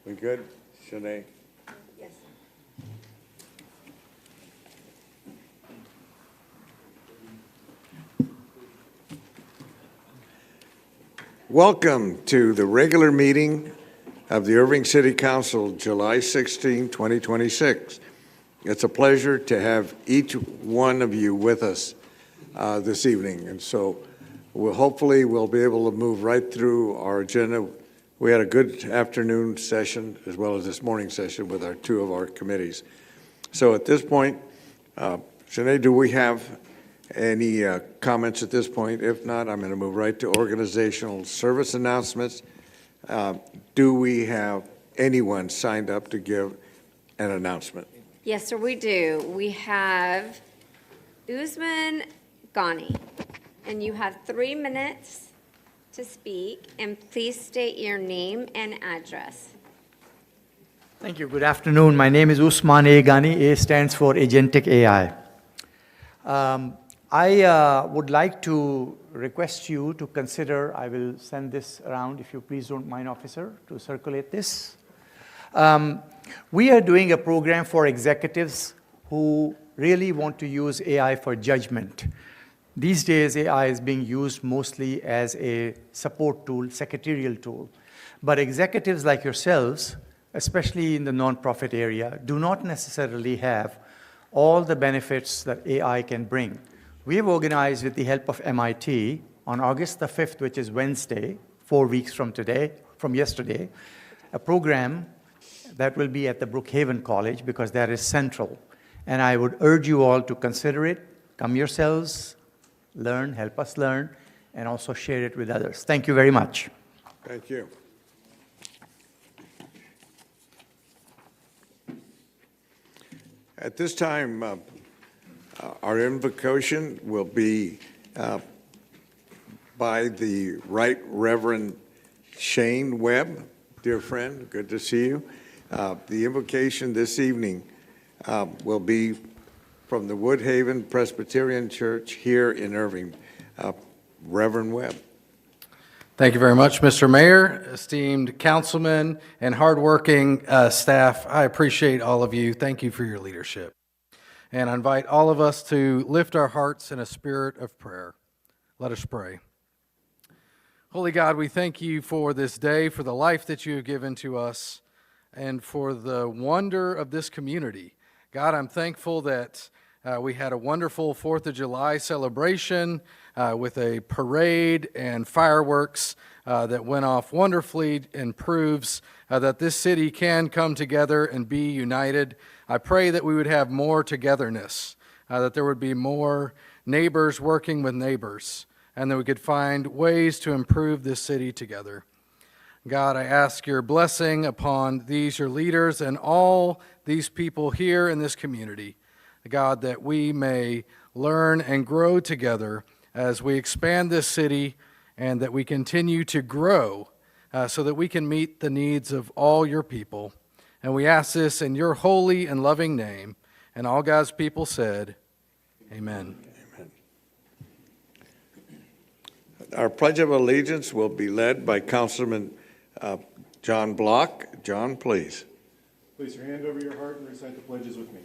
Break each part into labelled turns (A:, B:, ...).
A: We good, Shanae?
B: Yes.
A: Welcome to the regular meeting of the Irving City Council, July 16, 2026. It's a pleasure to have each one of you with us this evening. And so hopefully we'll be able to move right through our agenda. We had a good afternoon session as well as this morning session with two of our committees. So at this point, Shanae, do we have any comments at this point? If not, I'm going to move right to organizational service announcements. Do we have anyone signed up to give an announcement?
B: Yes, sir, we do. We have Usman Ghani, and you have 3 minutes to speak, and please state your name and address.
C: Thank you. Good afternoon. My name is Usman A. Ghani. A stands for Agentic AI. I would like to request you to consider, I will send this around if you please don't mind, officer, to circulate this. We are doing a program for executives who really want to use AI for judgment. These days, AI is being used mostly as a support tool, secretarial tool. But executives like yourselves, especially in the nonprofit area, do not necessarily have all the benefits that AI can bring. We have organized, with the help of MIT, on August the 5th, which is Wednesday, 4 weeks from yesterday, a program that will be at the Brookhaven College because that is central. And I would urge you all to consider it, come yourselves, learn, help us learn, and also share it with others. Thank you very much.
A: Thank you. At this time, our invocation will be by the Right Reverend Shane Webb. Dear friend, good to see you. The invocation this evening will be from the Woodhaven Presbyterian Church here in Irving. Reverend Webb.
D: Thank you very much, Mr. Mayor, esteemed councilmen, and hardworking staff. I appreciate all of you. Thank you for your leadership. And I invite all of us to lift our hearts in a spirit of prayer. Let us pray. Holy God, we thank you for this day, for the life that you have given to us, and for the wonder of this community. God, I'm thankful that we had a wonderful 4th of July celebration with a parade and fireworks that went off wonderfully and proves that this city can come together and be united. I pray that we would have more togetherness, that there would be more neighbors working with neighbors, and that we could find ways to improve this city together. God, I ask your blessing upon these, your leaders, and all these people here in this community. God, that we may learn and grow together as we expand this city, and that we continue to grow so that we can meet the needs of all your people. And we ask this in your holy and loving name. And all God's people said, amen.
A: Amen. Our Pledge of Allegiance will be led by Councilman John Block. John, please.
E: Place your hand over your heart and recite the pledges with me.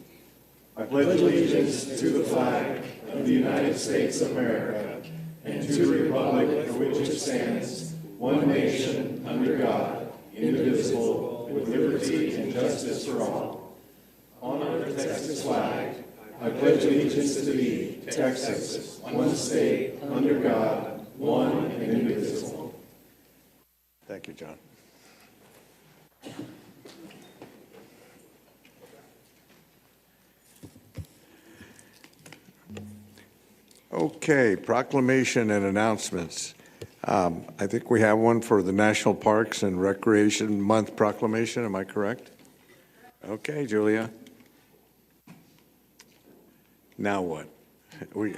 E: I pledge allegiance to the flag of the United States of America and to the republic for which it stands, one nation, under God, indivisible, with liberty and justice for all. Honor the Texas flag. I pledge allegiance to thee, Texas, one state, under God, one and indivisible.
A: Thank you, John. Okay, proclamation and announcements. I think we have one for the National Parks and Recreation Month proclamation. Am I correct? Okay, Julia. Now what? We,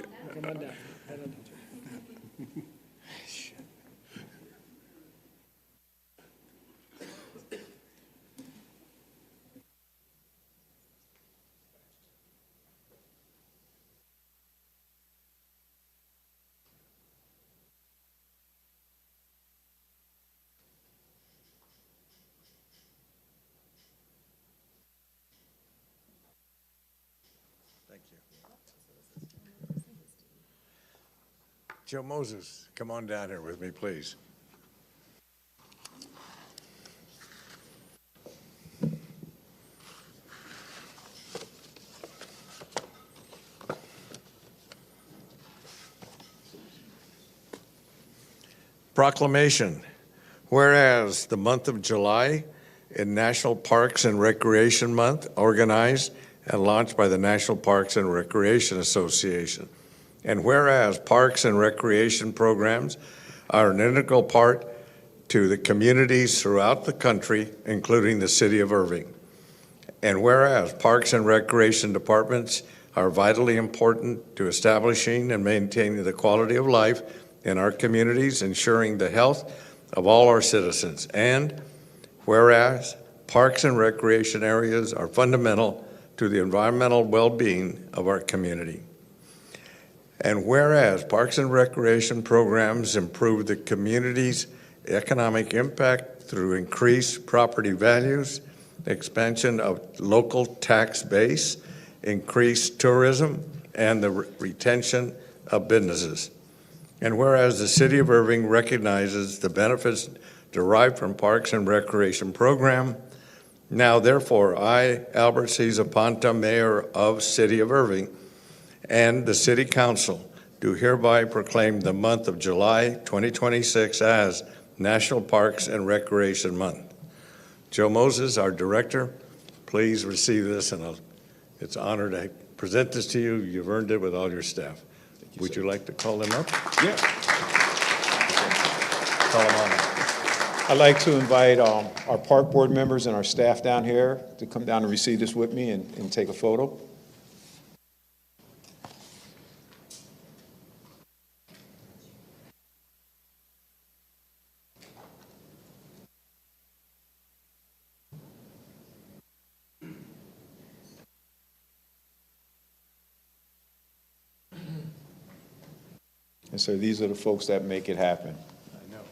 A: Thank you. Joe Moses, come on down here with me, please. Proclamation. Whereas the month of July is National Parks and Recreation Month, organized and launched by the National Parks and Recreation Association. And whereas parks and recreation programs are an integral part to the communities throughout the country, including the city of Irving. And whereas parks and recreation departments are vitally important to establishing and maintaining the quality of life in our communities, ensuring the health of all our citizens. And whereas parks and recreation areas are fundamental to the environmental well-being of our community. And whereas parks and recreation programs improve the community's economic impact through increased property values, expansion of local tax base, increased tourism, and the retention of businesses. And whereas the city of Irving recognizes the benefits derived from parks and recreation program, now therefore I, Albert C. Zapanta, Mayor of City of Irving, and the City Council do hereby proclaim the month of July 2026 as National Parks and Recreation Month. Joe Moses, our director, please receive this, and it's an honor to present this to you. You've earned it with all your staff. Would you like to call them up?
E: Yeah.
A: Call them on.
E: I'd like to invite our park board members and our staff down here to come down and receive this with me and take a photo. And so these are the folks that make it happen.
A: I know.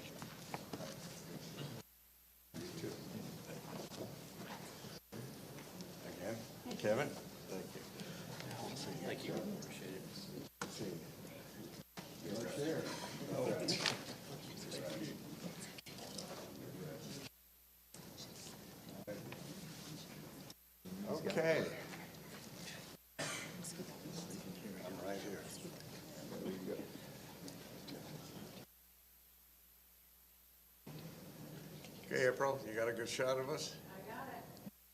A: Again, Kevin, thank you. Thank you. Appreciate it. Okay. I'm right here. Okay, April, you got a good shot of us? I got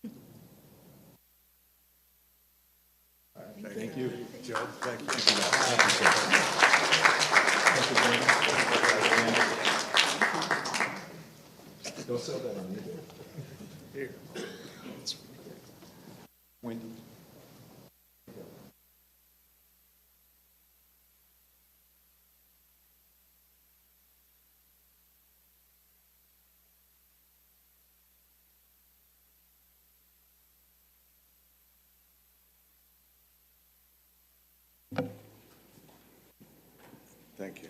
A: it. All right, thank you. Joe, thank you.
E: Don't sell that on eBay.
A: Here.
E: Wendy.
A: Thank you.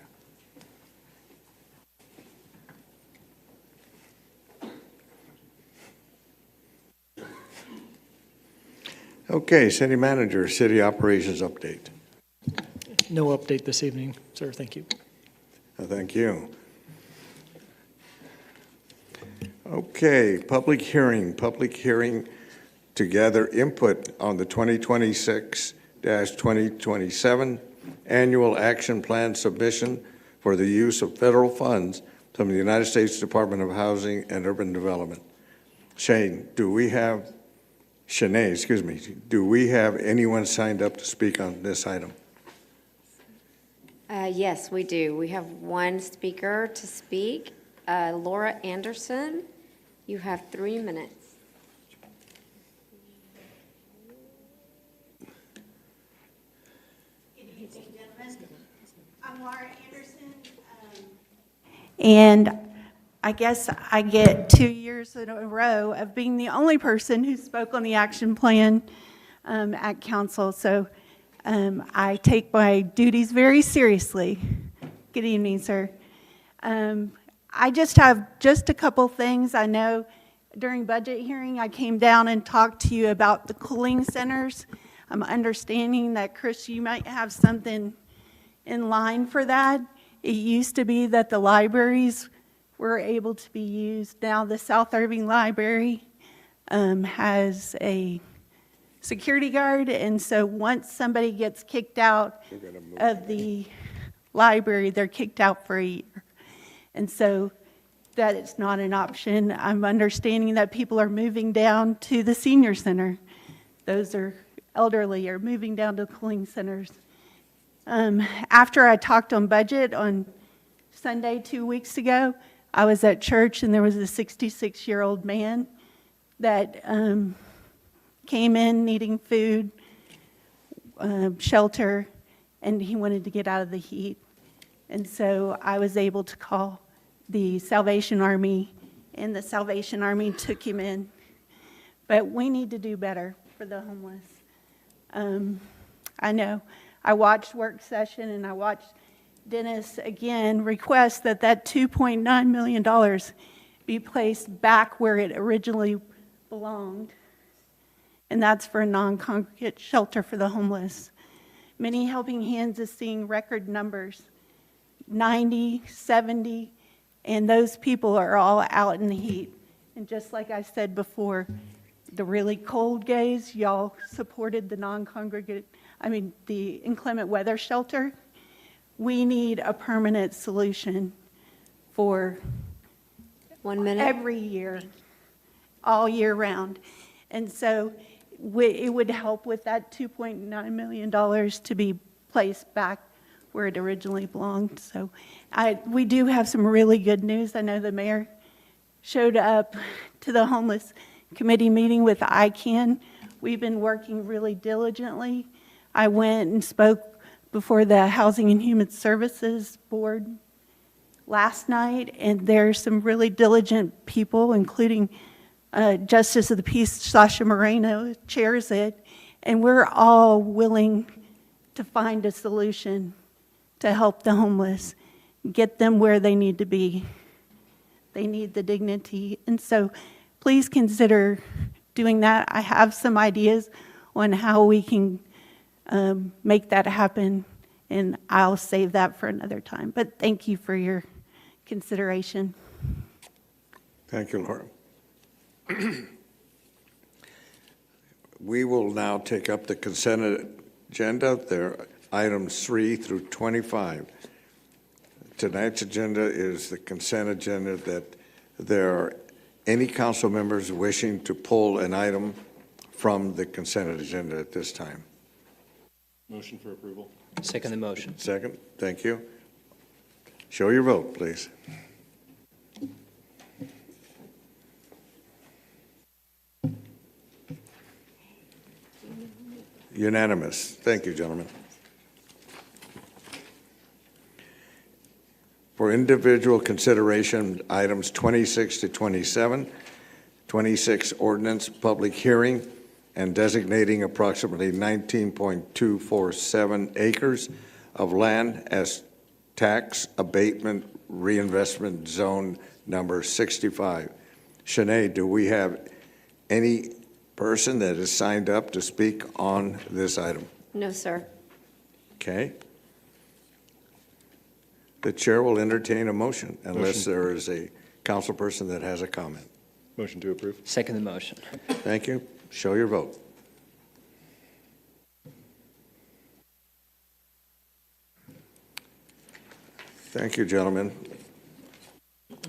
A: Okay, city manager, city operations update.
F: No update this evening, sir. Thank you.
A: Thank you. Okay, public hearing to gather input on the 2026-2027 annual action plan submission for the use of federal funds from the United States Department of Housing and Urban Development. Shanae, do we have anyone signed up to speak on this item?
B: Yes, we do. We have one speaker to speak. Laura Anderson, you have 3 minutes.
G: I'm Laura Anderson, and I guess I get 2 years in a row of being the only person who spoke on the action plan at council, so I take my duties very seriously. Good evening, sir. I just have a couple things. I know during budget hearing, I came down and talked to you about the cooling centers. I'm understanding that, Chris, you might have something in line for that. It used to be that the libraries were able to be used. Now the South Irving Library has a security guard, and so once somebody gets kicked out of the library, they're kicked out for a year. And so that is not an option. I'm understanding that people are moving down to the senior center. Those are elderly are moving down to cooling centers. After I talked on budget on Sunday 2 weeks ago, I was at church and there was a 66-year-old man that came in needing food, shelter, and he wanted to get out of the heat. And so I was able to call the Salvation Army, and the Salvation Army took him in. But we need to do better for the homeless. I know. I watched work session and I watched Dennis again request that $2.9 million be placed back where it originally belonged. And that's for a non-congregate shelter for the homeless. Many Helping Hands is seeing record numbers, 90, 70, and those people are all out in the heat. And just like I said before, the really cold days, y'all supported the the inclement weather shelter. We need a permanent solution for
B: 1 minute.
G: every year, all year round. And so it would help with that $2.9 million to be placed back where it originally belonged. So we do have some really good news. I know the mayor showed up to the homeless committee meeting with ICANN. We've been working really diligently. I went and spoke before the Housing and Human Services Board last night, and there's some really diligent people, including Justice of the Peace Sasha Moreno chairs it, and we're all willing to find a solution to help the homeless, get them where they need to be. They need the dignity, and so please consider doing that. I have some ideas on how we can make that happen, and I'll save that for another time. But thank you for your consideration.
A: Thank you, Laura. We will now take up the consent agenda. There are items 3 through 25. Tonight's agenda is the consent agenda. That there are any council members wishing to pull an item from the consent agenda at this time.
E: Motion for approval.
H: Second the motion.
A: Second, thank you. Show your vote, please. Unanimous. Thank you, gentlemen. For individual consideration, items 26 to 27, 26 ordinance public hearing and designating approximately 19.247 acres of land as tax abatement reinvestment zone number 65. Shanae, do we have any person that is signed up to speak on this item?
B: No, sir.
A: Okay. The chair will entertain a motion unless there is a council person that has a comment.
E: Motion to approve.
H: Second the motion.
A: Thank you. Show your vote. Thank you, gentlemen.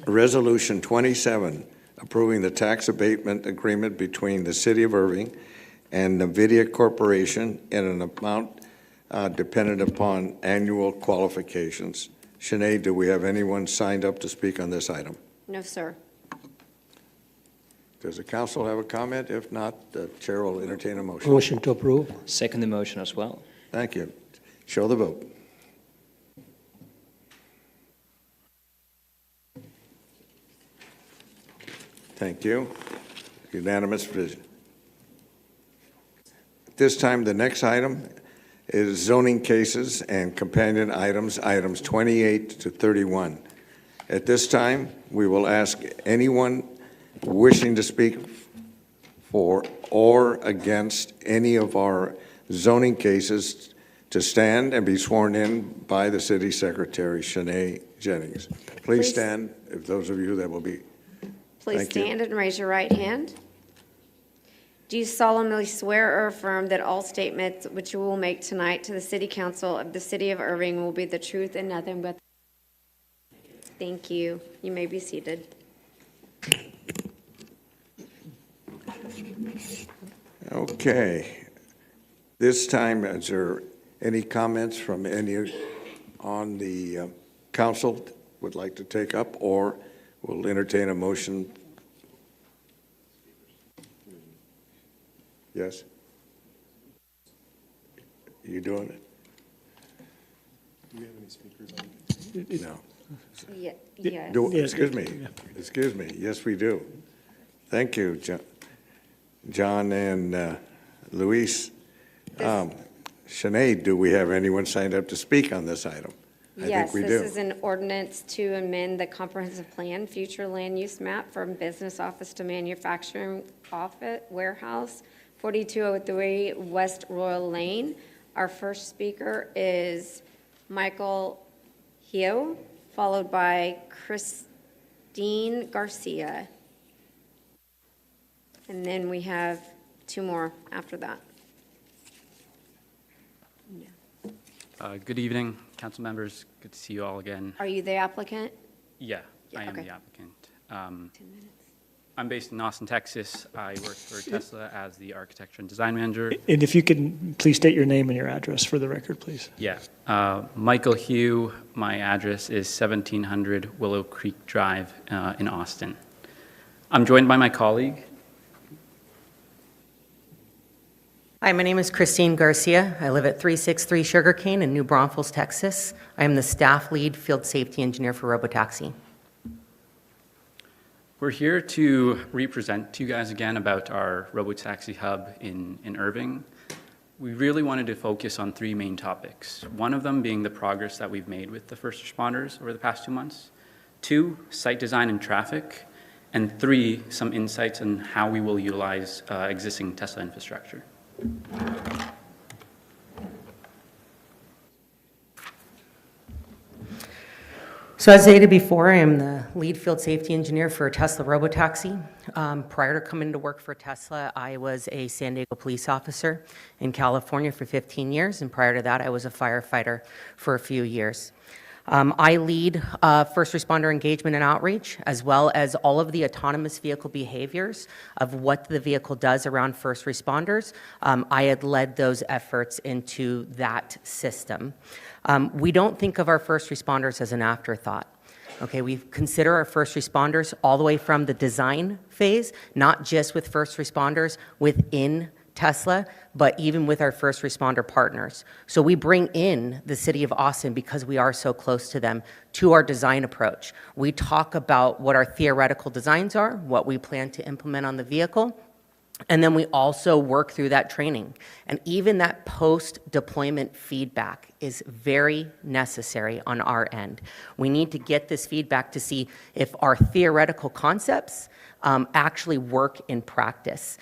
A: Resolution 27, approving the tax abatement agreement between the City of Irving and NVIDIA Corporation in an amount dependent upon annual qualifications. Sinead, do we have anyone signed up to speak on this item?
B: No, sir.
A: Does the council have a comment? If not, the chair will entertain a motion.
H: Motion to approve.
I: Second the motion as well.
A: Thank you. Show the vote. Thank you. Unanimous decision. At this time, the next item is zoning cases and companion items, items 28 to 31. At this time, we will ask anyone wishing to speak for or against any of our zoning cases to stand and be sworn in by the city secretary, Shanae Jennings. Please stand, if those of you that will be.
B: Please
A: Thank you.
B: stand and raise your right hand. Do you solemnly swear or affirm that all statements which you will make tonight to the City Council of the City of Irving will be the truth and nothing but? Thank you. You may be seated.
A: Okay. This time, is there any comments from any on the council would like to take up, or will entertain a motion? Yes? You doing it?
E: Do we have any speakers on?
A: No.
B: Yes.
A: Excuse me. Yes, we do. Thank you, John and Luis. Sinead, do we have anyone signed up to speak on this item? I
B: Yes,
A: think we
B: this
A: do.
B: is an ordinance to amend the comprehensive plan, future land use map from business office to manufacturing office warehouse, 4203 West Royal Lane. Our first speaker is Michael Hio, followed by Christine Garcia. And then we have two more after that.
J: Good evening, council members. Good to see you all again.
B: Are you the applicant?
J: Yeah,
B: Yeah,
J: I am
B: okay.
J: the applicant. I'm based in Austin, Texas. I work for Tesla as the architecture and design manager.
F: And if you can, please state your name and your address for the record, please.
J: Yeah, Michael Hugh. My address is 1700 Willow Creek Drive in Austin. I'm joined by my colleague.
K: Hi, my name is Christine Garcia. I live at 363 Sugarcane in New Braunfels, Texas. I am the staff lead field safety engineer for Robotaxi.
J: We're here to represent to you guys again about our Robotaxi hub in Irving. We really wanted to focus on three main topics. One of them being the progress that we've made with the first responders over the past 2 months. 2, site design and traffic. And 3, some insights on how we will utilize existing Tesla infrastructure.
K: So as stated before, I am the lead field safety engineer for Tesla Robotaxi. Prior to coming to work for Tesla, I was a San Diego police officer in California for 15 years, and prior to that, I was a firefighter for a few years. I lead first responder engagement and outreach, as well as all of the autonomous vehicle behaviors of what the vehicle does around first responders. I had led those efforts into that system. We don't think of our first responders as an afterthought. Okay, we consider our first responders all the way from the design phase, not just with first responders within Tesla, but even with our first responder partners. So we bring in the city of Austin because we are so close to them to our design approach. We talk about what our theoretical designs are, what we plan to implement on the vehicle, and then we also work through that training. And even that post-deployment feedback is very necessary on our end. We need to get this feedback to see if our theoretical concepts actually work in practice.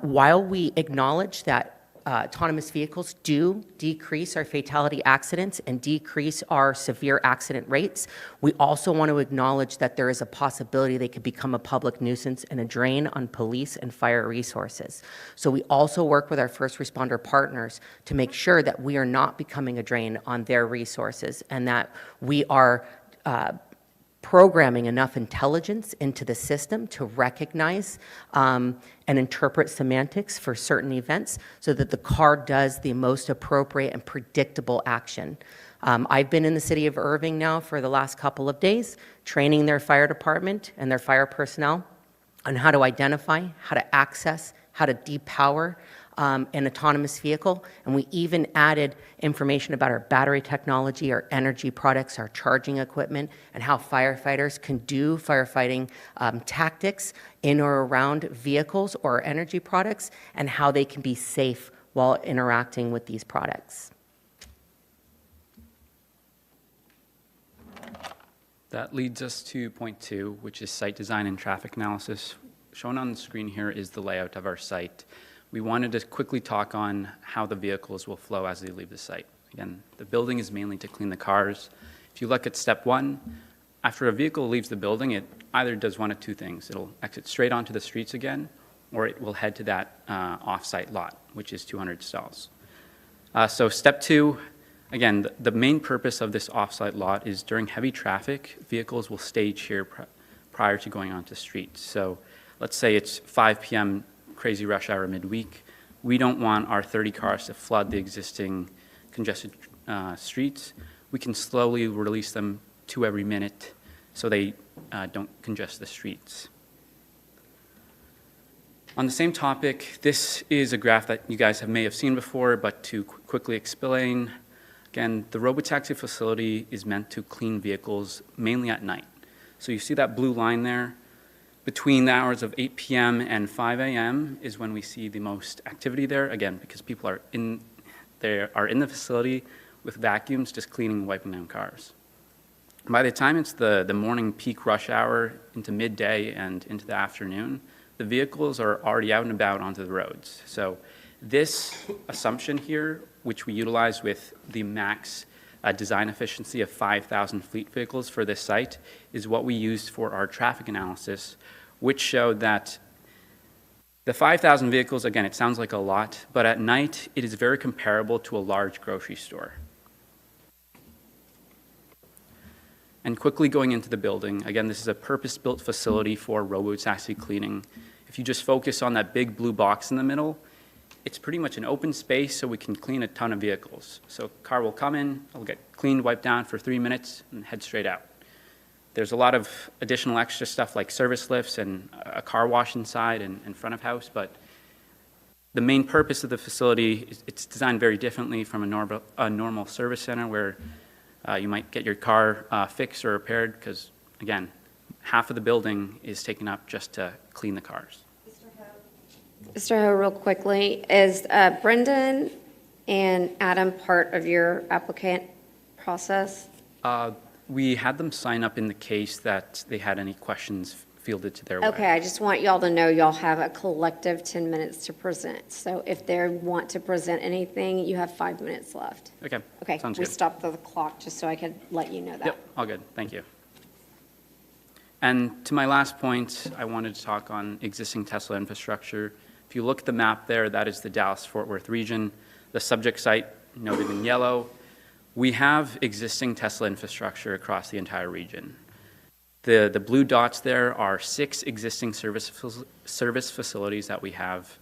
K: While we acknowledge that autonomous vehicles do decrease our fatality accidents and decrease our severe accident rates, we also want to acknowledge that there is a possibility they could become a public nuisance and a drain on police and fire resources. So we also work with our first responder partners to make sure that we are not becoming a drain on their resources and that we are programming enough intelligence into the system to recognize and interpret semantics for certain events so that the car does the most appropriate and predictable action. I've been in the city of Irving now for the last couple of days, training their fire department and their fire personnel on how to identify, how to access, how to depower an autonomous vehicle. And we even added information about our battery technology, our energy products, our charging equipment, and how firefighters can do firefighting tactics in or around vehicles or energy products, and how they can be safe while interacting with these products.
J: That leads us to point 2, which is site design and traffic analysis. Shown on the screen here is the layout of our site. We wanted to quickly talk on how the vehicles will flow as they leave the site. Again, the building is mainly to clean the cars. If you look at step 1, after a vehicle leaves the building, it either does one of two things. It'll exit straight onto the streets again, or it will head to that off-site lot, which is 200 stalls. So step 2, again, the main purpose of this off-site lot is during heavy traffic, vehicles will stage here prior to going onto streets. So let's say it's 5 p.m., crazy rush hour midweek. We don't want our 30 cars to flood the existing congested streets. We can slowly release them 2 every minute so they don't congest the streets. On the same topic, this is a graph that you guys may have seen before, but to quickly explain, again, the robotaxi facility is meant to clean vehicles mainly at night. So you see that blue line there? Between the hours of 8 p.m. and 5 a.m. is when we see the most activity there, again, because people are in the facility with vacuums just cleaning and wiping down cars. By the time it's the morning peak rush hour into midday and into the afternoon, the vehicles are already out and about onto the roads. So this assumption here, which we utilize with the max design efficiency of 5,000 fleet vehicles for this site, is what we used for our traffic analysis, which showed that the 5,000 vehicles, again, it sounds like a lot, but at night it is very comparable to a large grocery store. And quickly going into the building, again, this is a purpose-built facility for robotaxi cleaning. If you just focus on that big blue box in the middle, it's pretty much an open space so we can clean a ton of vehicles. So a car will come in, it'll get cleaned, wiped down for 3 minutes, and head straight out. There's a lot of additional extra stuff like service lifts and a car wash inside and in front of house, but the main purpose of the facility is it's designed very differently from a normal service center where you might get your car fixed or repaired because, again, half of the building is taken up just to clean the cars.
B: Mr. Ho, real quickly, is Brendan and Adam part of your applicant process?
J: We had them sign up in the case that they had any questions fielded to their way.
B: Okay, I just want y'all to know y'all have a collective 10 minutes to present. So if they want to present anything, you have 5 minutes left.
J: Okay,
B: Okay,
J: sounds
B: we
J: good.
B: stopped the clock just so I could let you know that.
J: Yep, all good, thank you. And to my last point, I wanted to talk on existing Tesla infrastructure. If you look at the map there, that is the Dallas-Fort Worth region. The subject site noted in yellow. We have existing Tesla infrastructure across the entire region. The blue dots there are 6 existing service facilities that we have,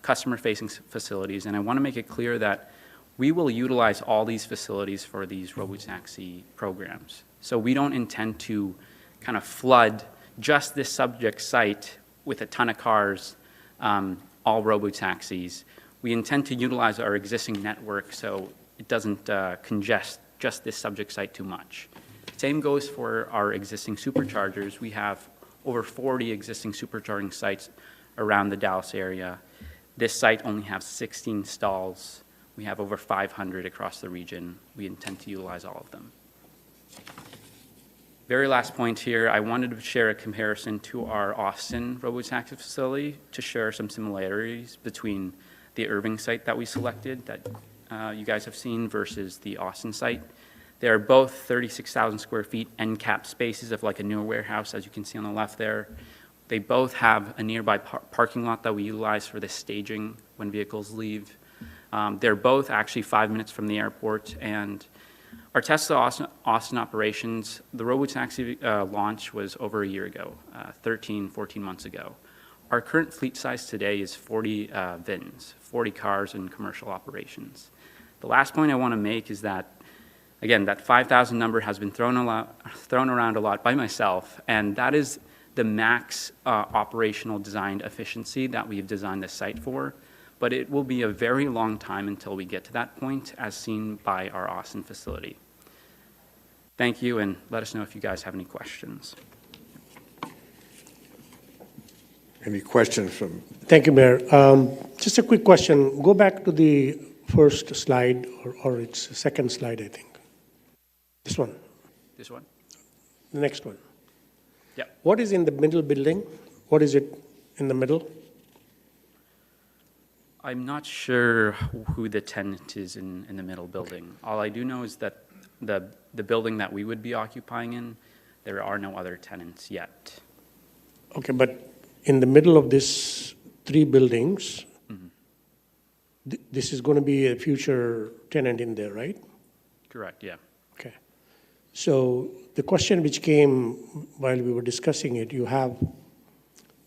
J: customer-facing facilities, and I want to make it clear that we will utilize all these facilities for these robotaxi programs. So we don't intend to kind of flood just this subject site with a ton of cars, all robotaxis. We intend to utilize our existing network so it doesn't congest just this subject site too much. Same goes for our existing superchargers. We have over 40 existing supercharging sites around the Dallas area. This site only has 16 stalls. We have over 500 across the region. We intend to utilize all of them. Very last point here, I wanted to share a comparison to our Austin robotaxi facility to share some similarities between the Irving site that we selected that you guys have seen versus the Austin site. They are both 36,000 square feet end cap spaces of like a newer warehouse, as you can see on the left there. They both have a nearby parking lot that we utilize for the staging when vehicles leave. They're both actually 5 minutes from the airport, and Our Tesla Austin operations, the robotaxi launch was over a year ago, 13, 14 months ago. Our current fleet size today is 40 VINs, 40 cars in commercial operations. The last point I want to make is that, again, that 5,000 number has been thrown around a lot by myself, and that is the max operational designed efficiency that we've designed this site for. But it will be a very long time until we get to that point, as seen by our Austin facility. Thank you, and let us know if you guys have any questions.
A: Any questions from,
H: Thank you, Mayor. Just a quick question. Go back to the first slide, or it's the second slide, I think. This one,
J: This one?
H: the next one.
J: Yeah.
H: What is in the middle building? What is it in the middle?
J: I'm not sure who the tenant is in the middle building. All I do know is that the building that we would be occupying in, there are no other tenants yet.
H: Okay, but in the middle of these three buildings, this is going to be a future tenant in there, right?
J: Correct, yeah.
H: Okay. So the question which came while we were discussing it, you have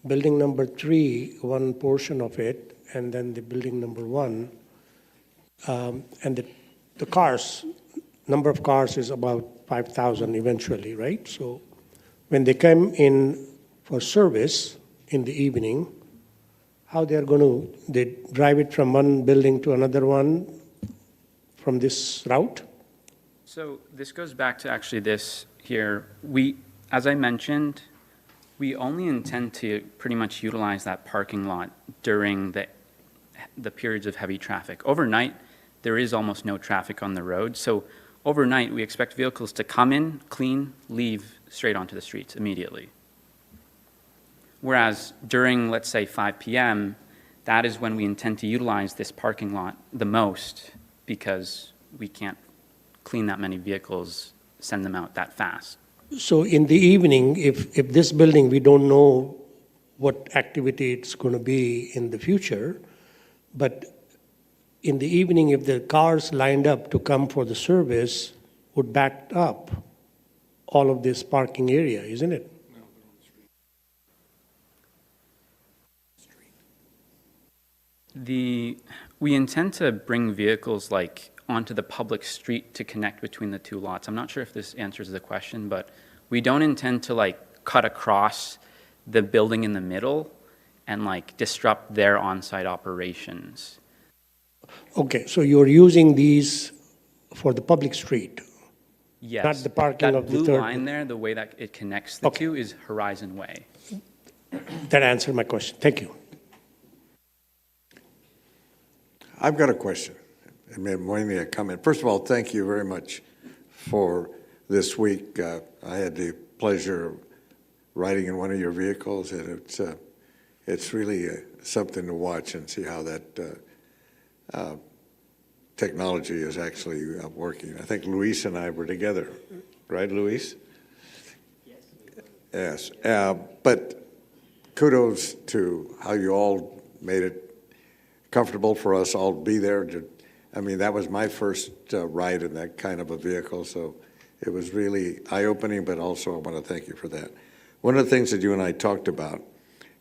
H: building number 3, one portion of it, and then the building number 1, and the cars, number of cars is about 5,000 eventually, right? So when they come in for service in the evening, how they drive it from one building to another one from this route?
J: So this goes back to actually this here. As I mentioned, we only intend to pretty much utilize that parking lot during the periods of heavy traffic. Overnight, there is almost no traffic on the road. So overnight, we expect vehicles to come in, clean, leave straight onto the streets immediately. Whereas during, let's say, 5 p.m., that is when we intend to utilize this parking lot the most, because we can't clean that many vehicles, send them out that fast.
H: So in the evening, if this building, we don't know what activity it's going to be in the future, but in the evening, if the cars lined up to come for the service, would back up all of this parking area, isn't it?
J: We intend to bring vehicles onto the public street to connect between the two lots. I'm not sure if this answers the question, but we don't intend to cut across the building in the middle and disrupt their on-site operations.
H: Okay, so you're using these for the public street?
J: Yes.
H: Not the parking of the
J: That blue
H: third.
J: line there, the way that it connects the two is Horizon Way.
H: That answered my question. Thank you.
A: I've got a question, and maybe a comment. First of all, thank you very much for this week. I had the pleasure of riding in one of your vehicles, and it's really something to watch and see how that technology is actually working. I think Luis and I were together, right, Luis? Yes. Yes. But kudos to how you all made it comfortable for us all to be there. I mean, that was my first ride in that kind of a vehicle, so it was really eye-opening, but also I want to thank you for that. One of the things that you and I talked about,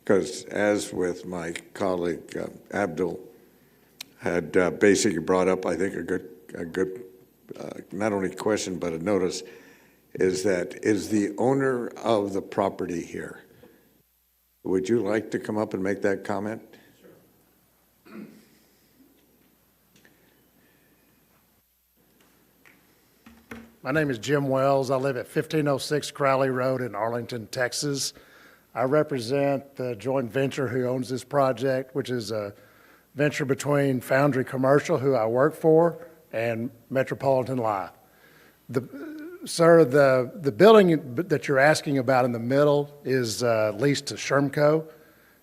A: because as with my colleague Abdul, had basically brought up, I think, a good not only question, but a notice, is the owner of the property here. Would you like to come up and make that comment?
I: My name is Jim Wells. I live at 1506 Crowley Road in Arlington, Texas. I represent the joint venture who owns this project, which is a venture between Foundry Commercial, who I work for, and Metropolitan Life. Sir, the building that you're asking about in the middle is leased to Shermco,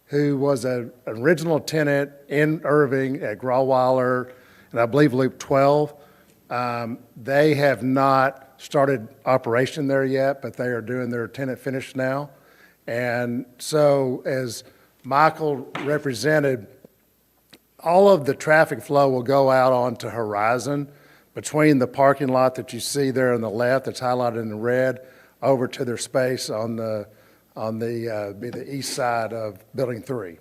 I: who was an original tenant in Irving at Grauweiler, and I believe Loop 12. They have not started operation there yet, but they are doing their tenant finish now. And so, as Michael represented, all of the traffic flow will go out onto Horizon, between the parking lot that you see there on the left, that's highlighted in the red, over to their space on the be the east side of Building 3.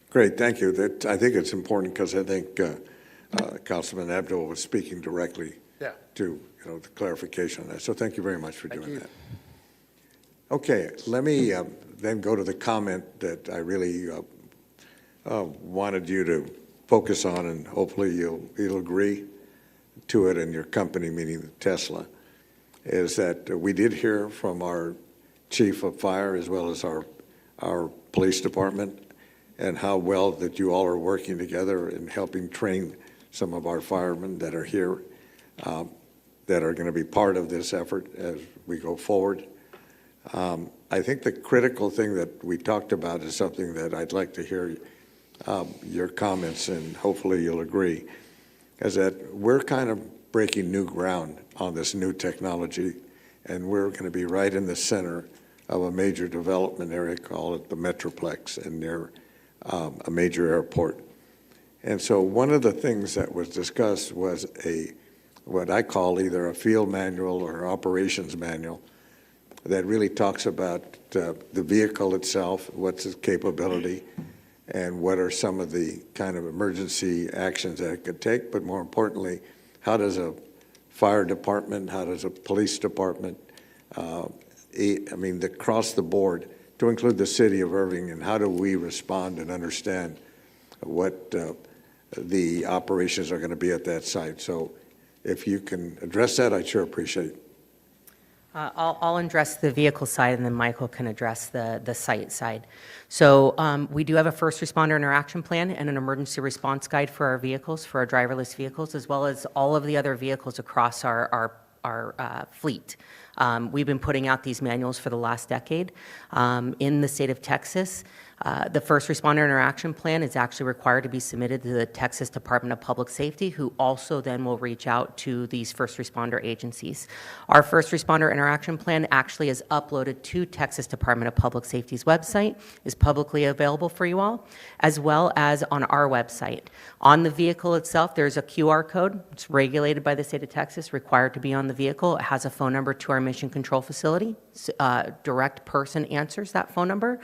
A: Great, thank you. I think it's important because I think Councilman Abdul was speaking directly to the clarification on that. So thank you very much for doing that. Okay, let me then go to the comment that I really wanted you to focus on, and hopefully you'll agree to it in your company, meaning Tesla, is that we did hear from our chief of fire as well as our police department and how well that you all are working together in helping train some of our firemen that are here that are going to be part of this effort as we go forward. I think the critical thing that we talked about is something that I'd like to hear your comments, and hopefully you'll agree, is that we're kind of breaking new ground on this new technology, and we're going to be right in the center of a major development area, call it the Metroplex, and near a major airport. And so one of the things that was discussed was what I call either a field manual or operations manual that really talks about the vehicle itself, what's its capability, and what are some of the kind of emergency actions that it could take, but more importantly, how does a fire department, how does a police department, across the board, to include the city of Irving, and how do we respond and understand what the operations are going to be at that site. So if you can address that, I'd sure appreciate it.
K: I'll address the vehicle side, and then Michael can address the site side. So we do have a first responder interaction plan and an emergency response guide for our vehicles, for our driverless vehicles, as well as all of the other vehicles across our fleet. We've been putting out these manuals for the last decade. In the state of Texas, the first responder interaction plan is actually required to be submitted to the Texas Department of Public Safety, who also then will reach out to these first responder agencies. Our first responder interaction plan actually is uploaded to Texas Department of Public Safety's website, is publicly available for you all, as well as on our website. On the vehicle itself, there's a QR code. It's regulated by the state of Texas, required to be on the vehicle. It has a phone number to our mission control facility. Direct person answers that phone number.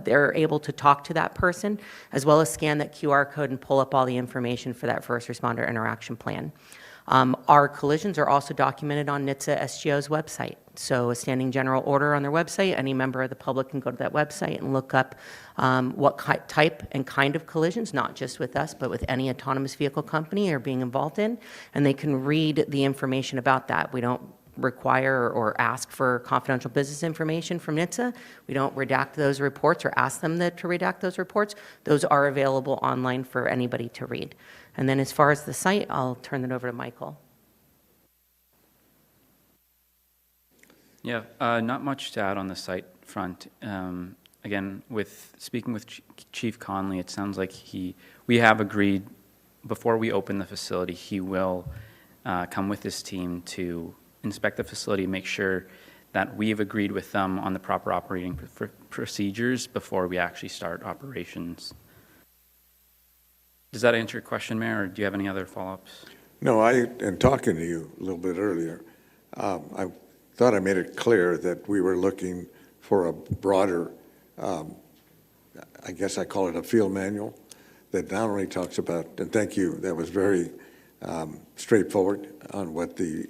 K: They're able to talk to that person, as well as scan that QR code and pull up all the information for that first responder interaction plan. Our collisions are also documented on NHTSA SGO's website. So a standing general order on their website, any member of the public can go to that website and look up what type and kind of collisions, not just with us, but with any autonomous vehicle company are being involved in, and they can read the information about that. We don't require or ask for confidential business information from NHTSA. We don't redact those reports or ask them to redact those reports. Those are available online for anybody to read. And then as far as the site, I'll turn it over to Michael.
J: Yeah, not much to add on the site front. Again, speaking with Chief Conley, it sounds like we have agreed before we open the facility, he will come with his team to inspect the facility, make sure that we've agreed with them on the proper operating procedures before we actually start operations. Does that answer your question, Mayor, or do you have any other follow-ups?
A: No, in talking to you a little bit earlier, I thought I made it clear that we were looking for a broader, I guess I call it a field manual, that not only talks about, and thank you, that was very straightforward on what the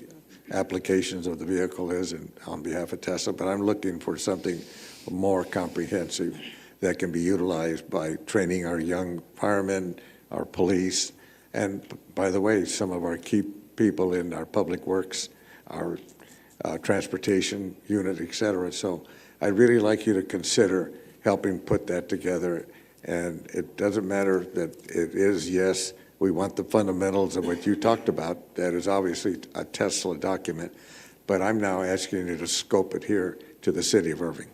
A: applications of the vehicle is and on behalf of Tesla, but I'm looking for something more comprehensive that can be utilized by training our young firemen, our police, and by the way, some of our key people in our public works, our transportation unit, et cetera. So I'd really like you to consider helping put that together. And it doesn't matter that it is, yes, we want the fundamentals of what you talked about. That is obviously a Tesla document. But I'm now asking you to scope it here to the city of Irving.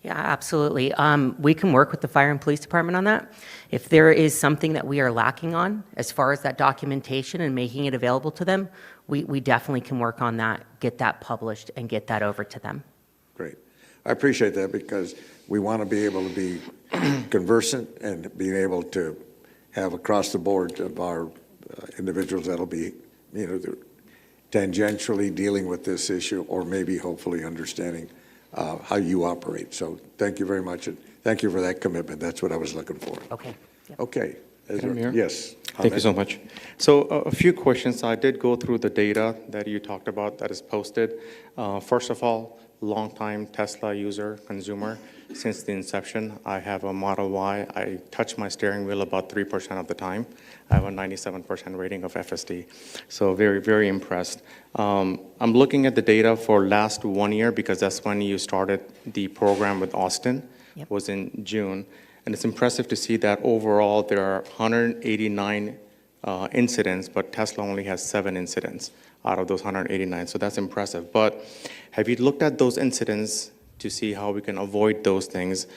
K: Yeah, absolutely. We can work with the fire and police department on that. If there is something that we are lacking on as far as that documentation and making it available to them, we definitely can work on that, get that published, and get that over to them.
A: Great. I appreciate that because we want to be able to be conversant and being able to have across the board of our individuals that'll be, tangentially dealing with this issue, or maybe hopefully understanding how you operate. So thank you very much, and thank you for that commitment. That's what I was looking for.
K: Okay. Yep.
A: Okay.
L: Mayor?
A: Yes.
L: Thank you so much. So a few questions. I did go through the data that you talked about that is posted. First of all, longtime Tesla user, consumer. Since the inception, I have a Model Y. I touch my steering wheel about 3% of the time. I have a 97% rating of FSD. So very, very impressed. I'm looking at the data for last 1 year because that's when you started the program with Austin.
K: Yep.
L: Was in June. And it's impressive to see that overall there are 189 incidents, but Tesla only has 7 incidents out of those 189. So that's impressive. But have you looked at those incidents to see how we can avoid those things?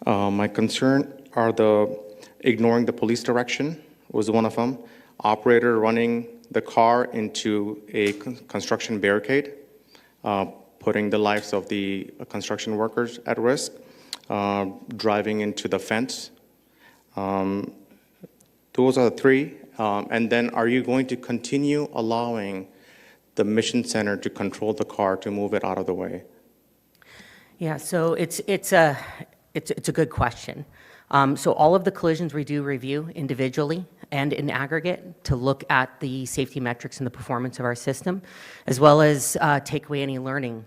L: My concern are ignoring the police direction was one of them. Operator running the car into a construction barricade, putting the lives of the construction workers at risk. Driving into the fence. Those are the 3. And then are you going to continue allowing the mission center to control the car to move it out of the way?
K: Yeah, so it's a good question. So all of the collisions we do review individually and in aggregate to look at the safety metrics and the performance of our system, as well as take away any learning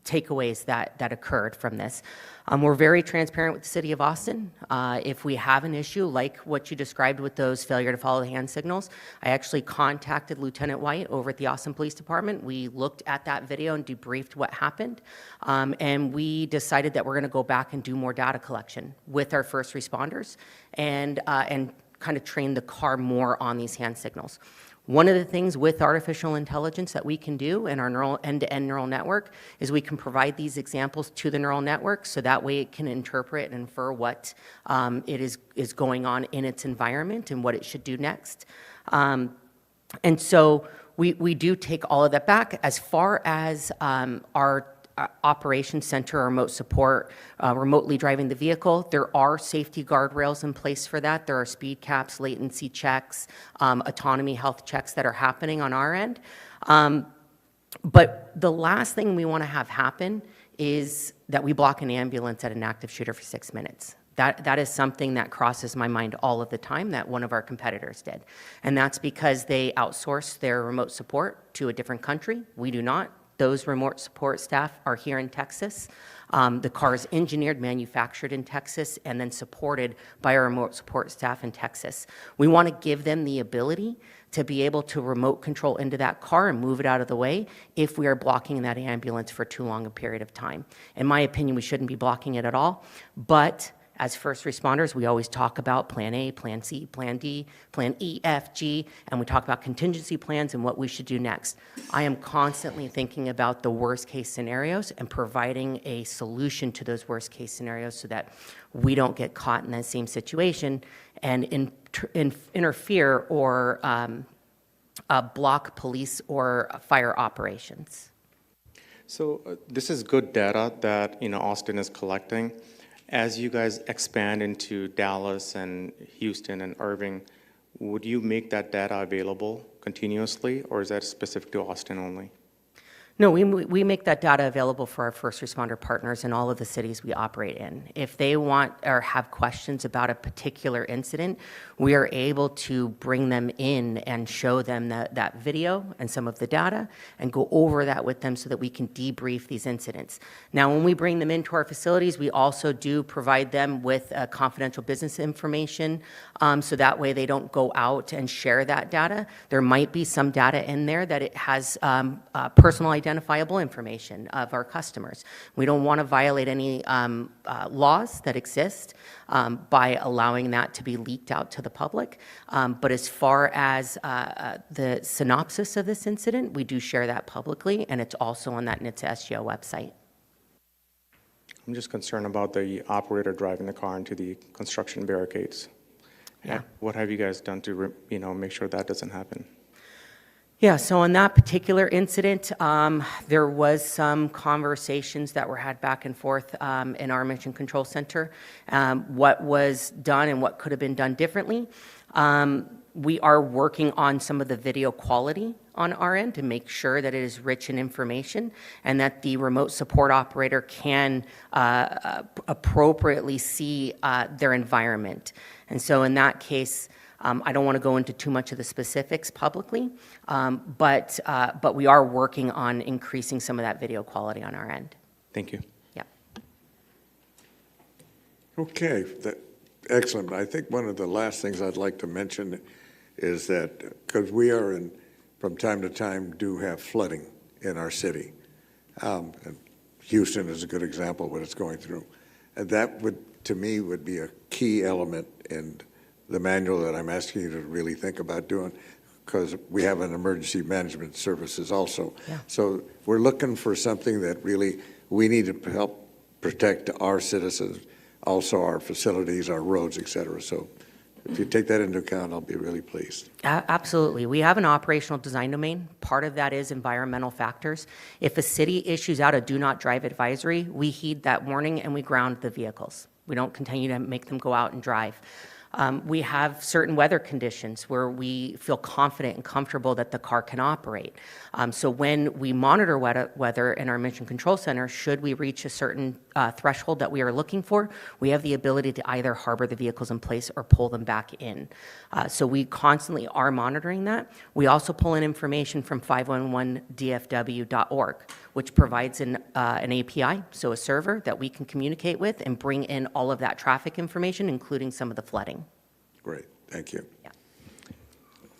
K: takeaways that occurred from this. We're very transparent with the City of Austin. If we have an issue like what you described with those failure to follow the hand signals, I actually contacted Lieutenant White over at the Austin Police Department. We looked at that video and debriefed what happened, and we decided that we're going to go back and do more data collection with our first responders and kind of train the car more on these hand signals. One of the things with artificial intelligence that we can do in our end-to-end neural network is we can provide these examples to the neural network so that way it can interpret and infer what it is going on in its environment and what it should do next. And so we do take all of that back. As far as our operations center or remote support, remotely driving the vehicle, there are safety guardrails in place for that. There are speed caps, latency checks, autonomy health checks that are happening on our end. But the last thing we want to have happen is that we block an ambulance at an active shooter for 6 minutes. That is something that crosses my mind all of the time that one of our competitors did. And that's because they outsource their remote support to a different country. We do not. Those remote support staff are here in Texas. The car is engineered, manufactured in Texas, and then supported by our remote support staff in Texas. We want to give them the ability to be able to remote control into that car and move it out of the way if we are blocking that ambulance for too long a period of time. In my opinion, we shouldn't be blocking it at all, but as first responders, we always talk about Plan A, Plan C, Plan D, Plan E, F, G, and we talk about contingency plans and what we should do next. I am constantly thinking about the worst case scenarios and providing a solution to those worst case scenarios so that we don't get caught in that same situation and interfere or block police or fire operations.
L: So this is good data that Austin is collecting. As you guys expand into Dallas and Houston and Irving, would you make that data available continuously, or is that specific to Austin only?
K: No, we make that data available for our first responder partners in all of the cities we operate in. If they want or have questions about a particular incident, we are able to bring them in and show them that video and some of the data and go over that with them so that we can debrief these incidents. Now, when we bring them into our facilities, we also do provide them with confidential business information so that way they don't go out and share that data. There might be some data in there that it has personal identifiable information of our customers. We don't want to violate any laws that exist by allowing that to be leaked out to the public. But as far as the synopsis of this incident, we do share that publicly, and it's also on that NHTSA SGO website.
L: I'm just concerned about the operator driving the car into the construction barricades.
K: Yeah.
L: What have you guys done to make sure that doesn't happen?
K: Yeah, so on that particular incident, there was some conversations that were had back and forth in our Mission Control Center, what was done and what could have been done differently. We are working on some of the video quality on our end to make sure that it is rich in information and that the remote support operator can appropriately see their environment. And so in that case, I don't want to go into too much of the specifics publicly, but we are working on increasing some of that video quality on our end.
L: Thank you.
K: Yeah.
A: Okay, excellent. I think one of the last things I'd like to mention is that, because we are in, from time to time, do have flooding in our city. And Houston is a good example of what it's going through. And that would, to me, would be a key element in the manual that I'm asking you to really think about doing, because we have an emergency management services also.
K: Yeah.
A: So we're looking for something that really, we need to help protect our citizens, also our facilities, our roads, et cetera. So if you take that into account, I'll be really pleased.
K: Absolutely. We have an operational design domain. Part of that is environmental factors. If a city issues out a do not drive advisory, we heed that warning and we ground the vehicles. We don't continue to make them go out and drive. We have certain weather conditions where we feel confident and comfortable that the car can operate. So when we monitor weather in our Mission Control Center, should we reach a certain threshold that we are looking for, we have the ability to either harbor the vehicles in place or pull them back in. So we constantly are monitoring that. We also pull in information from 511dfw.org, which provides an API, so a server that we can communicate with and bring in all of that traffic information, including some of the flooding.
A: Great, thank you.
K: Yeah.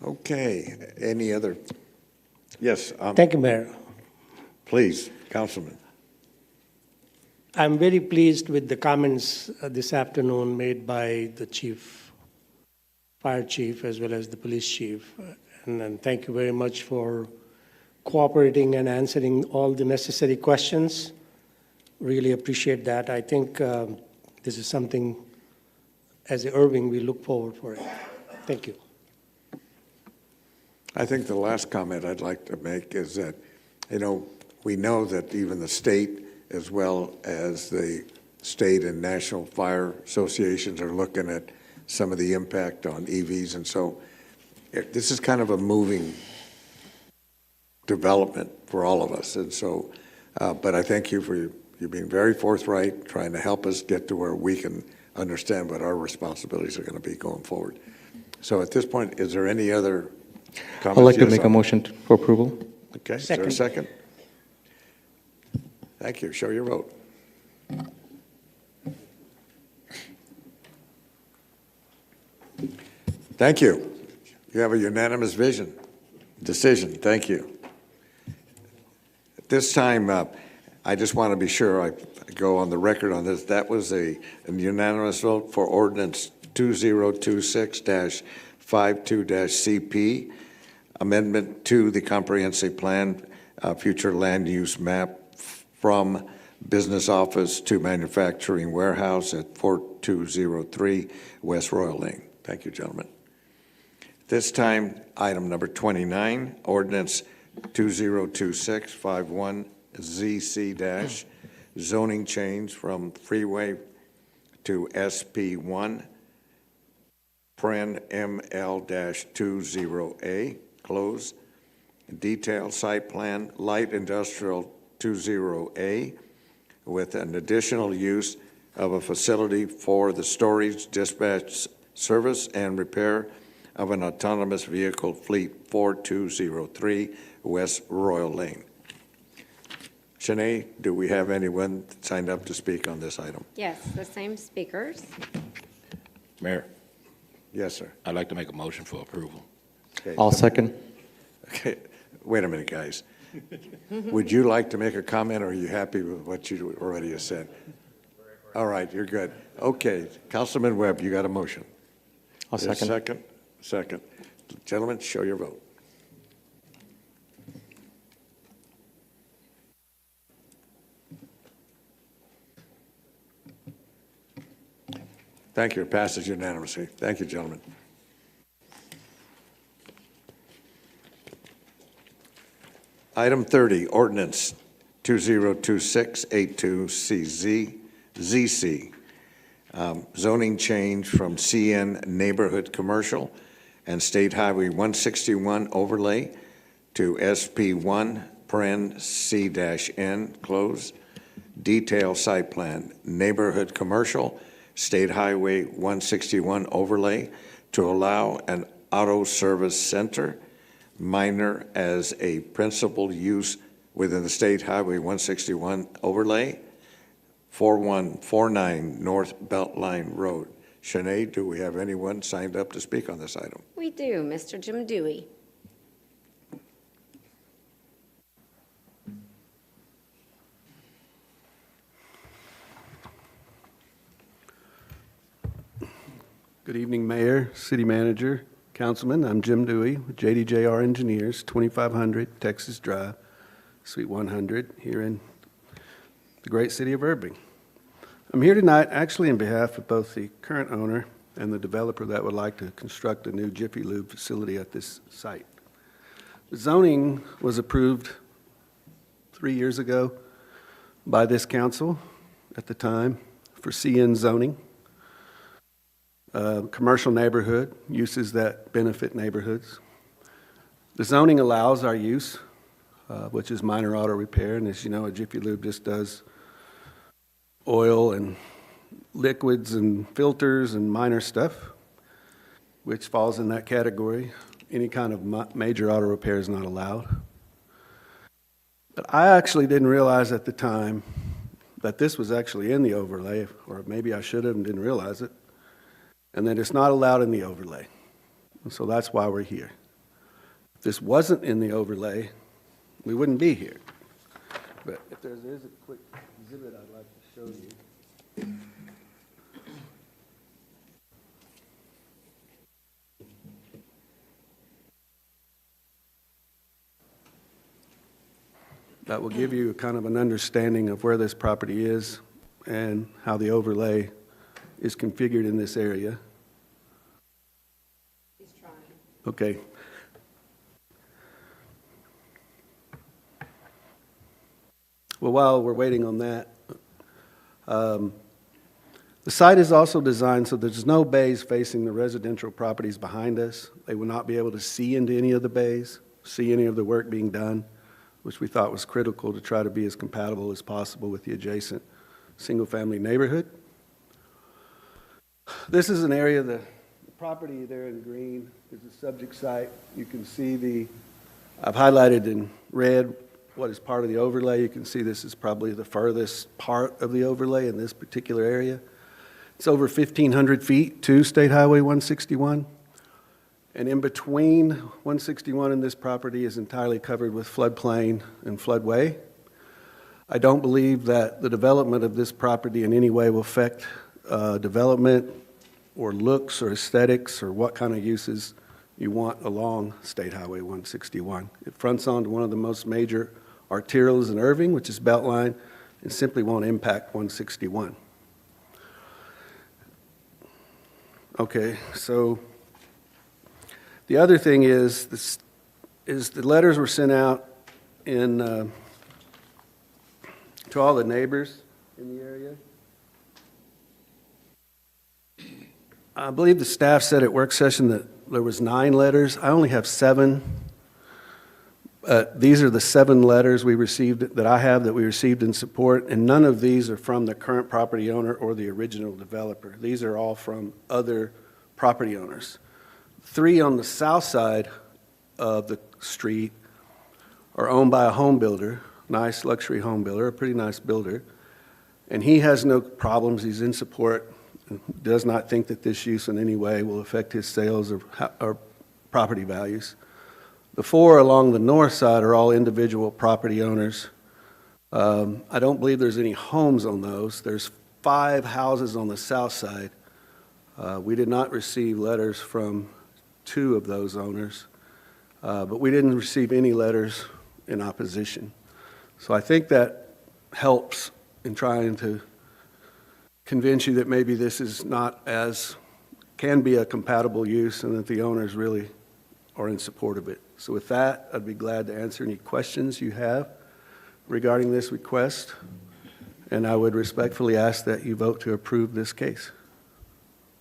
A: Okay, any other? Yes.
H: Thank you, Mayor.
A: Please, Councilman.
H: I'm very pleased with the comments this afternoon made by the chief, fire chief, as well as the police chief. And thank you very much for cooperating and answering all the necessary questions. Really appreciate that. I think this is something, as Irving, we look forward for it. Thank you.
A: I think the last comment I'd like to make is that, we know that even the state, as well as the state and national fire associations, are looking at some of the impact on EVs. And so this is kind of a moving development for all of us. And so, but I thank you for you being very forthright, trying to help us get to where we can understand what our responsibilities are going to be going forward. So at this point, is there any other comments?
L: I'd like to
A: Yes,
L: make a motion for approval.
A: Okay, is there a second? Thank you. Show your vote. Thank you. You have a unanimous decision. Thank you. At this time, I just want to be sure I go on the record on this. That was a unanimous vote for ordinance 2026-52-CP, amendment to the comprehensive plan, future land use map from business office to manufacturing warehouse at 4203 West Royal Lane. Thank you, gentlemen. This time, item number 29, ordinance 2026-51ZC- zoning change from freeway to SP1, ML-20A, close. Detailed site plan, light industrial 20A, with an additional use of a facility for the storage, dispatch, service, and repair of an autonomous vehicle fleet 4203 West Royal Lane. Shanae, do we have anyone signed up to speak on this item?
B: Yes, the same speakers.
M: Mayor,
A: Yes, sir.
M: I'd like to make a motion for approval.
A: Okay.
L: I'll second.
A: Okay, wait a minute, guys. Would you like to make a comment, or are you happy with what you already have said? All right, you're good. Okay, Councilman Webb, you got a motion.
L: I'll
A: There's
L: second.
A: Second. Gentlemen, show your vote. Thank you. It passes unanimously. Thank you, gentlemen. Item 30, ordinance 2026-82CZ, zoning change from CN Neighborhood Commercial and State Highway 161 overlay to SP1, paren C-N, closed, detail site plan, Neighborhood Commercial, State Highway 161 overlay to allow an auto service center, minor as a principal use within the State Highway 161 overlay, 4149 North Beltline Road. Sinead, do we have anyone signed up to speak on this item?
B: We do, Mr. Jim Dewey.
N: Good evening, Mayor, City Manager, Councilman. I'm Jim Dewey with JDJR Engineers, 2500 Texas Drive, Suite 100, here in the great city of Irving. I'm here tonight actually in behalf of both the current owner and the developer that would like to construct a new Jiffy Lube facility at this site. The zoning was approved 3 years ago by this council at the time for CN zoning. Commercial neighborhood, uses that benefit neighborhoods. The zoning allows our use, which is minor auto repair, and as you know, a Jiffy Lube just does oil and liquids and filters and minor stuff, which falls in that category. Any kind of major auto repair is not allowed. But I actually didn't realize at the time that this was actually in the overlay, or maybe I should have and didn't realize it, and that it's not allowed in the overlay. And so that's why we're here. If this wasn't in the overlay, we wouldn't be here. But if there is a quick exhibit I'd like to show you. That will give you kind of an understanding of where this property is and how the overlay is configured in this area.
B: He's trying.
N: Okay. Well, while we're waiting on that, the site is also designed so there's no bays facing the residential properties behind us. They will not be able to see into any of the bays, see any of the work being done, which we thought was critical to try to be as compatible as possible with the adjacent single-family neighborhood. This is an area, the property there in green is the subject site. You can see I've highlighted in red what is part of the overlay. You can see this is probably the furthest part of the overlay in this particular area. It's over 1,500 feet to State Highway 161. And in between 161 and this property is entirely covered with floodplain and floodway. I don't believe that the development of this property in any way will affect development or looks or aesthetics or what kind of uses you want along State Highway 161. It fronts onto one of the most major arterials in Irving, which is Beltline, and simply won't impact 161. Okay, so the other thing is the letters were sent out to all the neighbors in the area. I believe the staff said at work session that there was 9 letters. I only have 7. These are the 7 letters we received that we received in support, and none of these are from the current property owner or the original developer. These are all from other property owners. 3 on the south side of the street are owned by a home builder, nice luxury home builder, a pretty nice builder, and he has no problems. He's in support, and does not think that this use in any way will affect his sales or property values. The 4 along the north side are all individual property owners. I don't believe there's any homes on those. There's 5 houses on the south side. We did not receive letters from 2 of those owners, but we didn't receive any letters in opposition. So I think that helps in trying to convince you that maybe this is not can be a compatible use and that the owners really are in support of it. So with that, I'd be glad to answer any questions you have regarding this request, and I would respectfully ask that you vote to approve this case.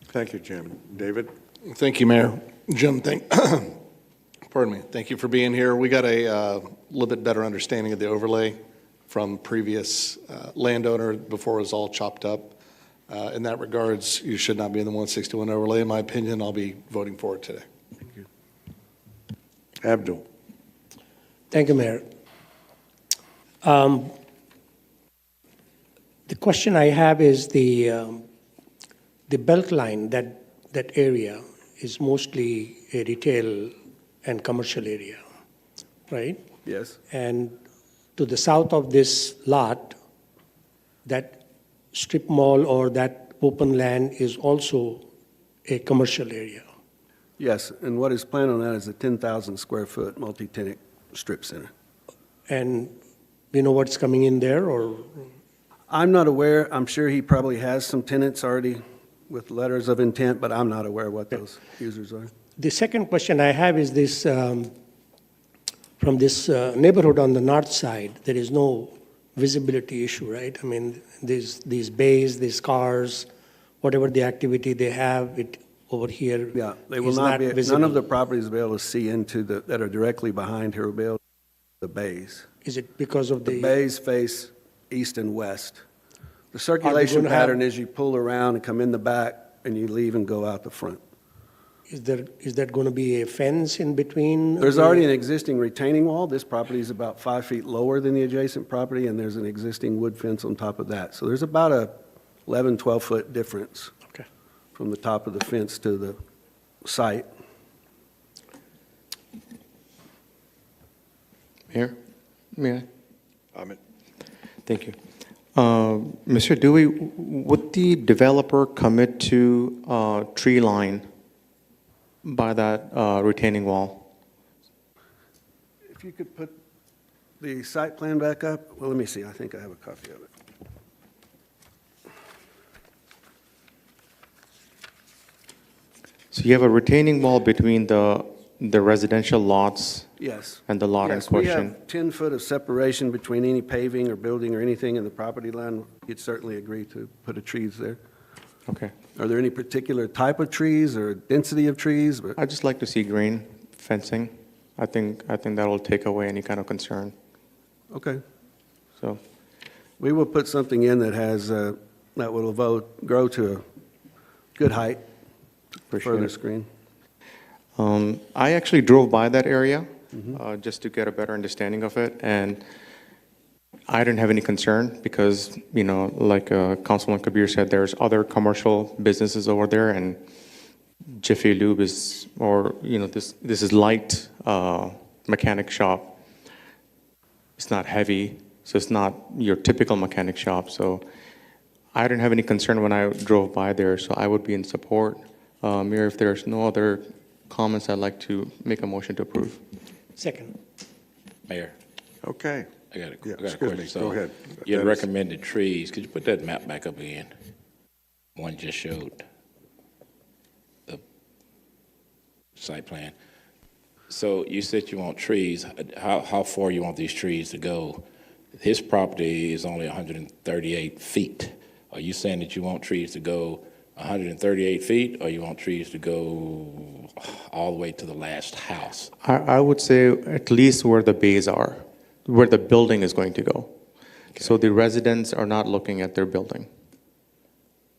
A: Thank you, Jim. David?
O: Thank you, Mayor. Jim, pardon me. Thank you for being here. We got a little bit better understanding of the overlay from previous landowner before it was all chopped up. In that regards, you should not be in the 161 overlay. In my opinion, I'll be voting for it today.
N: Thank you.
A: Abdul?
H: Thank you, Mayor. The question I have is the belt line, that area is mostly a retail and commercial area, right?
N: Yes.
H: And to the south of this lot, that strip mall or that open land is also a commercial area.
N: Yes, and what is planned on that is a 10,000 square foot multi-tenant strip center.
H: And you know what's coming in there, or?
N: I'm not aware. I'm sure he probably has some tenants already with letters of intent, but I'm not aware what those users are.
H: The second question I have is this, from this neighborhood on the north side, there is no visibility issue, right? I mean, these bays, these cars, whatever the activity they have, it over here.
N: Yeah, they will
H: is
N: not be,
H: visible.
N: none of the properties will be able to see into that are directly behind here will be able to see the bays.
H: Is it because of
N: The bays face east and west. The circulation
H: gonna have-
N: pattern is you pull around and come in the back and you leave and go out the front.
H: Is that going to be a fence in between?
N: There's already an existing retaining wall. This property is about 5 feet lower than the adjacent property, and there's an existing wood fence on top of that. So there's about a 11, 12-foot difference from the top of the fence to the site.
L: Mayor, may I?
A: Ahmed?
L: Thank you. Mr. Dewey, would the developer commit to tree line by that retaining wall?
N: If you could put the site plan back up, well, let me see. I think I have a copy of it.
L: So you have a retaining wall between the residential lots
N: Yes.
L: and the lot in
N: Yes, we
L: question?
N: have 10 foot of separation between any paving or building or anything in the property line. You'd certainly agree to put a trees there.
L: Okay.
N: Are there any particular type of trees or density of trees?
L: I'd just like to see green fencing. I think that'll take away any kind of concern.
N: Okay.
L: So,
N: We will put something in that has, that will grow to a good height,
L: Appreciate
N: further
L: it.
N: screen.
L: I actually drove by that area just to get a better understanding of it, and I didn't have any concern because, you know, like Councilman Kabir said, there's other commercial businesses over there, and Jiffy Lube is, or, you know, this is light mechanic shop. It's not heavy, so it's not your typical mechanic shop. So I didn't have any concern when I drove by there, so I would be in support. Mayor, if there's no other comments, I'd like to make a motion to approve.
H: Second.
M: Mayor,
A: Okay.
M: I got a
A: Yeah,
M: question.
A: excuse me.
M: So
A: Go ahead.
M: You
A: That is-
M: recommended trees. Could you put that map back up again? One just showed the site plan. So you said you want trees. How far you want these trees to go? His property is only 138 feet. Are you saying that you want trees to go 138 feet, or you want trees to go all the way to the last house?
L: I would say at least where the bays are, where the building is going to go. So the residents are not looking at their building.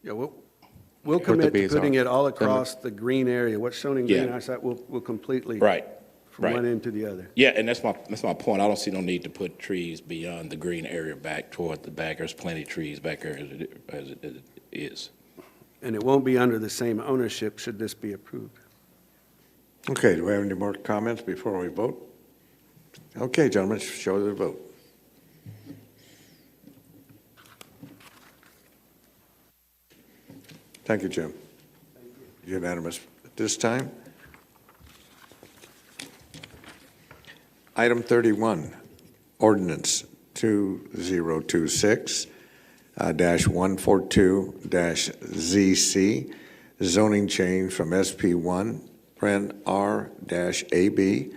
N: Yeah, we'll
L: Where the
N: commit to
L: bays
N: putting
L: are.
N: it all across the green area. What's shown in green,
M: Yeah.
N: I said, we'll completely.
M: Right.
N: From
M: Right.
N: one end to the other.
M: Yeah, and that's my point. I don't see no need to put trees beyond the green area back toward the back. There's plenty of trees back there as it is.
N: And it won't be under the same ownership should this be approved.
A: Okay, do we have any more comments before we vote? Okay, gentlemen, show the vote. Thank you, Jim. Unanimous at this time. Item 31, ordinance 2026-142-ZC, zoning change from SP1, Pren R-AB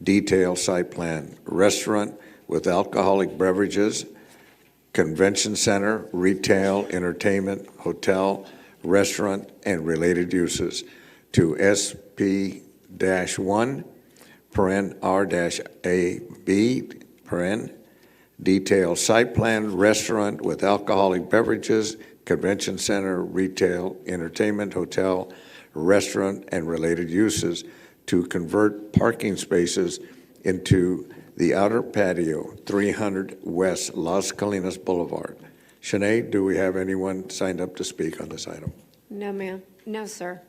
A: detailed site plan, restaurant with alcoholic beverages, convention center, retail, entertainment, hotel, restaurant, and related uses to SP-1, R-AB, detailed site plan, restaurant with alcoholic beverages, convention center, retail, entertainment, hotel, restaurant, and related uses to convert parking spaces into the outer patio, 300 West Las Colinas Boulevard. Sinead, do we have anyone signed up to speak on this item?
B: No, ma'am. No, sir.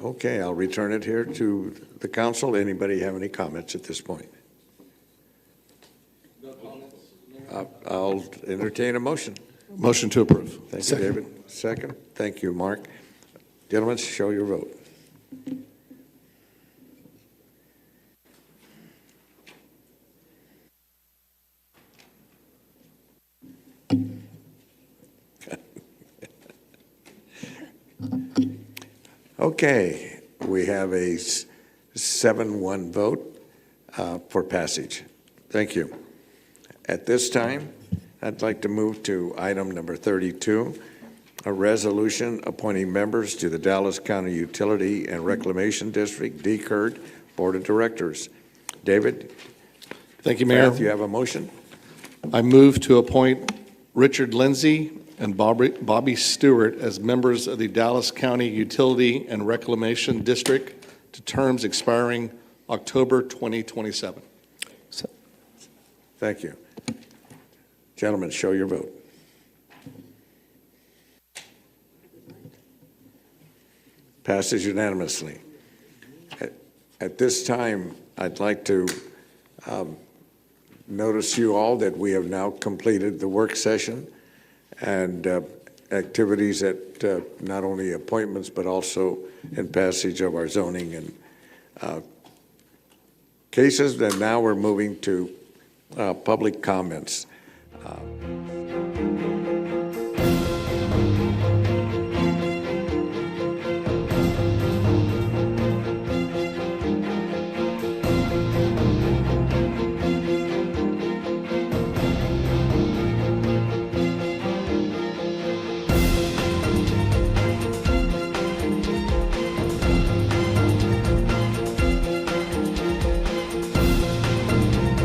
A: Okay, I'll return it here to the council. Anybody have any comments at this point? I'll entertain a motion.
O: Motion to approve.
A: Thank you, David. Second. Thank you, Mark. Gentlemen, show your vote. Okay, we have a 7-1 vote for passage. Thank you. At this time, I'd like to move to item number 32, a resolution appointing members to the Dallas County Utility and Reclamation District, DCURD, Board of Directors. David?
O: Thank you, Mayor.
A: Beth, you have a motion?
O: I move to appoint Richard Lindsay and Bobby Stewart as members of the Dallas County Utility and Reclamation District to terms expiring October 2027.
A: Thank you. Gentlemen, show your vote. Passes unanimously. At this time, I'd like to notice you all that we have now completed the work session and activities at not only appointments, but also in passage of our zoning and cases. And now we're moving to public comments.